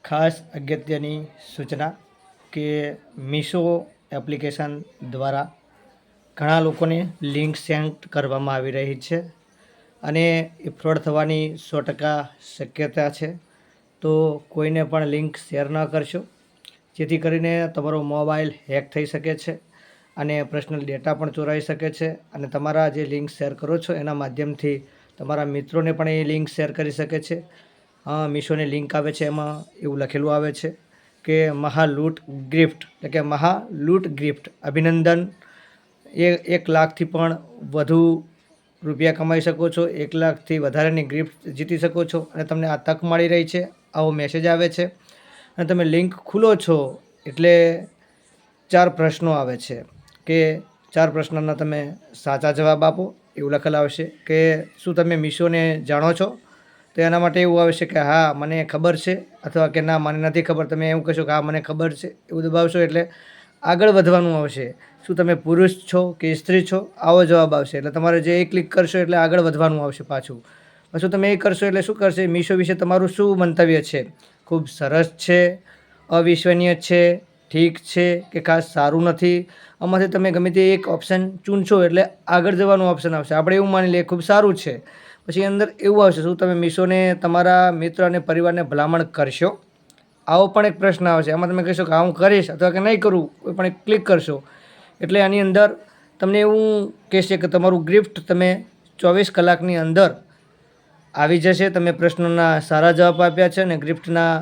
ખાસ અગત્યની સૂચના કે મીશો એપ્લિકેશન દ્વારા ઘણા લોકોને લિંક સેન્ડ કરવામાં આવી રહી છે અને એ ફ્રોડ થવાની 100% શક્યતા છે. તો કોઈને પણ લિંક શેર ન કરશો, જેથી કરીને તમારો મોબાઈલ હેક થઈ શકે છે અને પર્સનલ ડેટા પણ ચોરાઈ શકે છે અને તમારા જે લિંક શેર કરો છો એના માધ્યમથી તમારા મિત્રોને પણ એ લિંક શેર કરી શકે છે. મીશોની લિંક આવે છે, એમાં એવું લખેલું આવે છે કે મહાલૂંટ ગિફ્ટ, એટલે કે મહાલૂંટ ગિફ્ટ, અભિનંદન, 1,00,000થી પણ વધુ રૂપિયા કમાઈ શકો છો, 1,00,000થી વધારેની ગિફ્ટ જીતી શકો છો અને તમને આ તક મળી રહી છે, આવો મેસેજ આવે છે. અને તમે લિંક ખોલો છો એટલે 4 પ્રશ્નો આવે છે કે 4 પ્રશ્નોના તમે સાચા જવાબ આપો, એવું લખેલું આવશે. કે શું તમે મીશોને જાણો છો? તો એના માટે એવું આવશે કે હા મને ખબર છે, અથવા કે ના મને નથી ખબર. તમે એવું કહેશો કે હા મને ખબર છે, એવું દબાવશો એટલે આગળ વધવાનું આવશે. શું તમે પુરુષ છો કે સ્ત્રી છો? આવો જવાબ આવશે. એટલે તમારે જે ક્લિક કરશો એટલે આગળ વધવાનું આવશે પાછું. પાછું તમે એ કરશો એટલે શું કરશે, મીશો વિશે તમારું શું મંતવ્ય છે? ખૂબ સરસ છે, અવિશ્વનીય છે, ઠીક છે કે ખાસ સારું નથી? આમાંથી તમે ગમે તે એક ઓપ્શન ચૂનશો એટલે આગળ જવાનું ઓપ્શન આવશે. આપણે એવું માની લઈએ ખૂબ સારું છે, પછી અંદર એવું આવશે, શું તમે મીશોને તમારા મિત્ર અને પરિવારને ભલામણ કરશો? આવો પણ એક પ્રશ્ન આવશે. આમાં તમે કહેશો કે હા હું કરીશ અથવા કે નહીં કરું, કોઈ પણ એક ક્લિક કરશો એટલે આની અંદર તમને એવું કહેશે કે તમારું ગિફ્ટ તમે 24 કલાકની અંદર આવી જશે. તમે પ્રશ્નોના સારા જવાબ આપ્યા છે અને ગિફ્ટના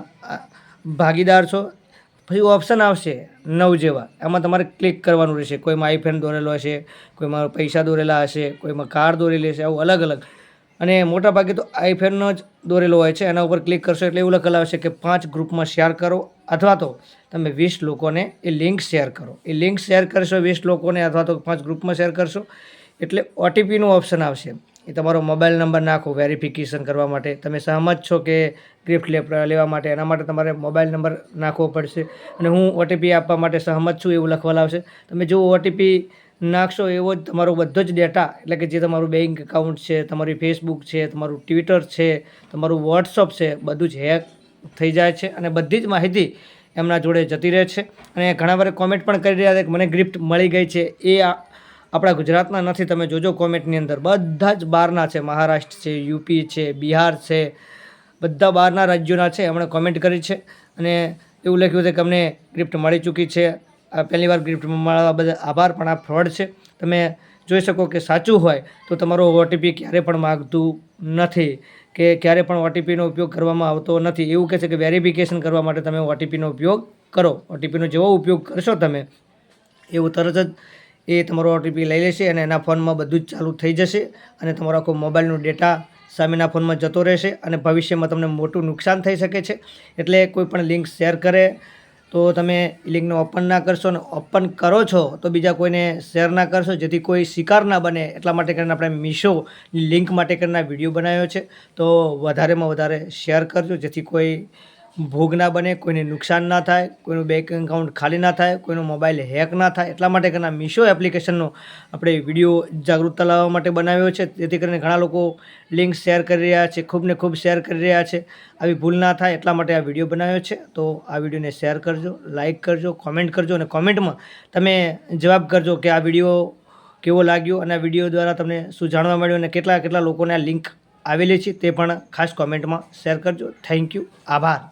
ભાગીદાર છો. પછી ઓપ્શન આવશે 9 જેવા, એમાં તમારે ક્લિક કરવાનું રહેશે. કોઈમાં આઈફોન દોરેલો હશે, કોઈમાં પૈસા દોરેલા હશે, કોઈમાં કાર દોરેલી હશે, આવું અલગ અલગ. અને મોટાભાગે તો આઈફોનનો જ દોરેલો હોય છે. એના ઉપર ક્લિક કરશો એટલે એવું લખેલું આવશે કે 5 ગ્રુપમાં શેર કરો, અથવા તો તમે 20 લોકોને એ લિંક શેર કરો. એ લિંક શેર કરશો 20 લોકોને અથવા તો 5 ગ્રુપમાં શેર કરશો એટલે ઓટીપીનું ઓપ્શન આવશે. એ તમારો મોબાઈલ નંબર નાખો વેરિફિકેશન કરવા માટે. તમે સહમત છો કે ગિફ્ટ લેવા માટે, એના માટે તમારે મોબાઈલ નંબર નાખવો પડશે અને હું ઓટીપી આપવા માટે સહમત છું એવું લખવાનું આવશે. તમે જો ઓટીપી નાખશો એવો જ તમારો બધો જ ડેટા, એટલે કે જે તમારું બેંક એકાઉન્ટ છે, તમારી ફેસબુક છે, તમારું ટ્વિટર છે, તમારું વોટ્સઅપ છે, બધું જ હેક થઈ જાય છે અને બધી જ માહિતી એમના જોડે જતી રહે છે. અને ઘણા બધા કોમેન્ટ પણ કરી રહ્યા છે કે મને ગિફ્ટ મળી ગઈ છે. એ આપણા ગુજરાતના નથી. તમે જોજો કોમેન્ટની અંદર બધા જ બહારના છે, મહારાષ્ટ્ર છે, યુપી છે, બિહાર છે, બધા બહારના રાજ્યોના છે. એમણે કોમેન્ટ કરી છે અને એવું લખ્યું છે કે અમને ગિફ્ટ મળી ચૂકી છે. પહેલી વાર ગિફ્ટ મળવા બદલ આભાર, પણ આ ફ્રોડ છે. તમે જોઈ શકો કે સાચું હોય તો તમારો ઓટીપી ક્યારે પણ માગતું નથી કે ક્યારે પણ ઓટીપીનો ઉપયોગ કરવામાં આવતો નથી. એવું કહે છે કે વેરિફિકેશન કરવા માટે તમે ઓટીપીનો ઉપયોગ કરો. ઓટીપીનો જેવો ઉપયોગ કરશો તમે એવું તરત જ એ તમારો ઓટીપી લઈ લેશે અને એના ફોનમાં બધું જ ચાલુ થઈ જશે અને તમારો આખો મોબાઈલનો ડેટા સામેના ફોનમાં જતો રહેશે અને ભવિષ્યમાં તમને મોટું નુકસાન થઈ શકે છે. એટલે કોઈ પણ લિંક શેર કરે તો તમે લિંકને ઓપન ના કરશો, અને ઓપન કરો છો તો બીજા કોઈને શેર ના કરશો, જેથી કોઈ શિકાર ના બને. એટલા માટે કરીને આપણે મીશો લિંક માટે કરીને વિડીયો બનાવ્યો છે. તો વધારેમાં વધારે શેર કરજો, જેથી કોઈ ભોગ ના બને, કોઈને નુકસાન ના થાય, કોઈનું બેંક એકાઉન્ટ ખાલી ના થાય, કોઈનો મોબાઈલ હેક ના થાય. એટલા માટે કરીને મીશો એપ્લિકેશનનો આપણે વિડીયો જાગૃતતા લાવવા માટે બનાવ્યો છે. જેથી કરીને ઘણા લોકો લિંક શેર કરી રહ્યા છે, ખૂબ ને ખૂબ શેર કરી રહ્યા છે. આવી ભૂલ ના થાય એટલા માટે આ વિડીયો બનાવ્યો છે. તો આ વિડીયોને શેર કરજો, લાઇક કરજો, કોમેન્ટ કરજો અને કોમેન્ટમાં તમે જવાબ કરજો કે આ વિડીયો કેવો લાગ્યો અને આ વિડીયો દ્વારા તમને શું જાણવા મળ્યું અને કેટલા લોકોને આ લિંક આવેલી છે તે પણ ખાસ કોમેન્ટમાં શેર કરજો. થેન્ક યુ, આભાર.